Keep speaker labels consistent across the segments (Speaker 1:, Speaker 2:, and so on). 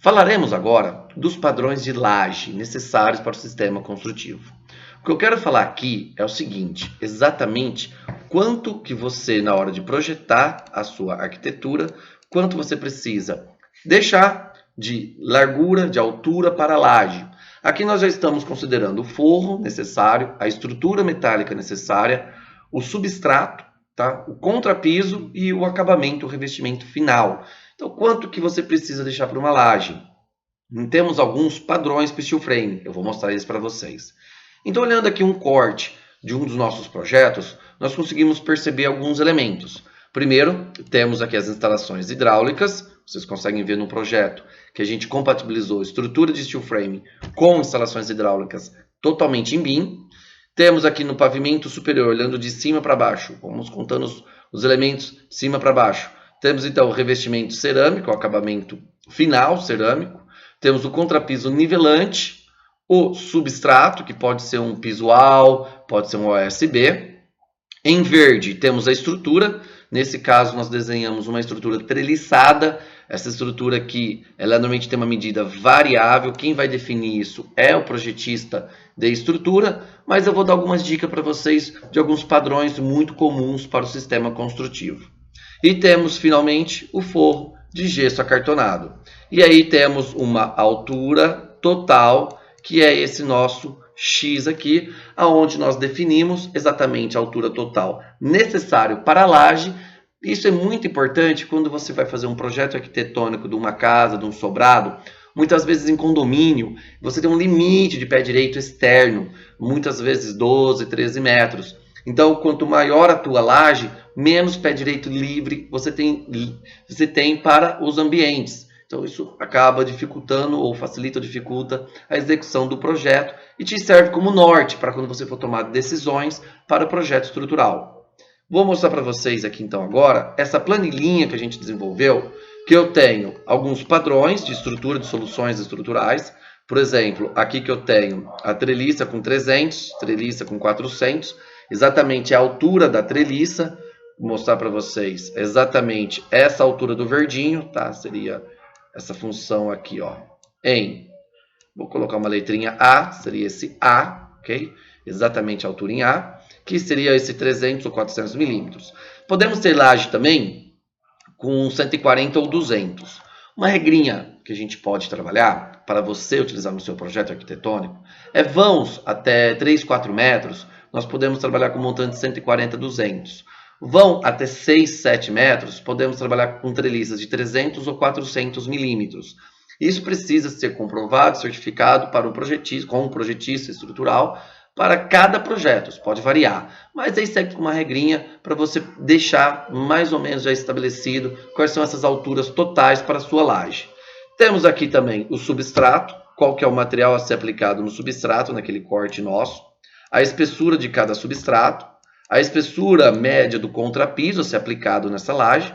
Speaker 1: Falaremos agora dos padrões de laje necessários para o sistema construtivo. O que eu quero falar aqui é o seguinte, exatamente quanto que você, na hora de projetar a sua arquitetura, quanto você precisa deixar de largura, de altura para a laje. Aqui nós já estamos considerando o forro necessário, a estrutura metálica necessária, o substrato, tá? O contrapiso e o acabamento, o revestimento final. Então, quanto que você precisa deixar para uma laje? Temos alguns padrões para steel frame, eu vou mostrar eles para vocês. Então, olhando aqui um corte de um dos nossos projetos, nós conseguimos perceber alguns elementos. Primeiro, temos aqui as instalações hidráulicas, vocês conseguem ver no projeto que a gente compatibilizou estrutura de steel frame com instalações hidráulicas totalmente em BIM. Temos aqui no pavimento superior, olhando de cima para baixo, vamos contando os elementos de cima para baixo. Temos então o revestimento cerâmico, o acabamento final cerâmico. Temos o contrapiso nivelante, o substrato, que pode ser um pisual, pode ser um OSB. Em verde temos a estrutura, nesse caso nós desenhamos uma estrutura treliçada. Essa estrutura aqui, ela normalmente tem uma medida variável, quem vai definir isso é o projetista de estrutura, mas eu vou dar algumas dicas para vocês de alguns padrões muito comuns para o sistema construtivo. E temos finalmente o forro de gesso acartonado. E aí temos uma altura total, que é esse nosso X aqui, aonde nós definimos exatamente a altura total necessário para a laje. Isso é muito importante quando você vai fazer um projeto arquitetônico de uma casa, de um sobrado. Muitas vezes em condomínio, você tem um limite de pé direito externo, muitas vezes 12, 13 metros. Então, quanto maior a tua laje, menos pé direito livre você tem para os ambientes. Então, isso acaba dificultando ou facilita ou dificulta a execução do projeto e te serve como norte para quando você for tomar decisões para o projeto estrutural. Vou mostrar para vocês aqui então agora essa planilhinha que a gente desenvolveu, que eu tenho alguns padrões de estrutura de soluções estruturais. Por exemplo, aqui que eu tenho a treliça com 300, treliça com 400, exatamente a altura da treliça. Vou mostrar para vocês exatamente essa altura do verdinho, tá? Seria essa função aqui, ó, vou colocar uma letrinha A, seria esse A, ok? Exatamente a altura em A, que seria esse 300 ou 400 milímetros. Podemos ter laje também com 140 ou 200. Uma regrinha que a gente pode trabalhar para você utilizar no seu projeto arquitetônico é vãos até 3, 4 metros, nós podemos trabalhar com montante 140, 200. Vão até 6, 7 metros, podemos trabalhar com treliças de 300 ou 400 milímetros. Isso precisa ser comprovado, certificado para um projetista, com um projetista estrutural, para cada projeto. Isso pode variar, mas aí segue com uma regrinha para você deixar mais ou menos já estabelecido quais são essas alturas totais para a sua laje. Temos aqui também o substrato, qual que é o material a ser aplicado no substrato, naquele corte nosso, a espessura de cada substrato, a espessura média do contrapiso a ser aplicado nessa laje,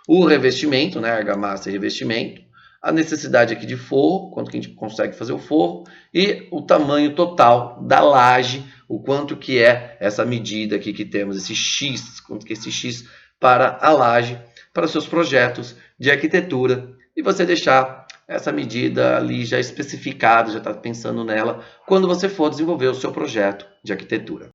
Speaker 1: o revestimento, né, argamassa e revestimento, a necessidade aqui de forro, quanto que a gente consegue fazer o forro, e o tamanho total da laje, o quanto que é essa medida aqui que temos, esse X, quanto que é esse X para a laje, para os seus projetos de arquitetura, e você deixar essa medida ali já especificada, já está pensando nela, quando você for desenvolver o seu projeto de arquitetura.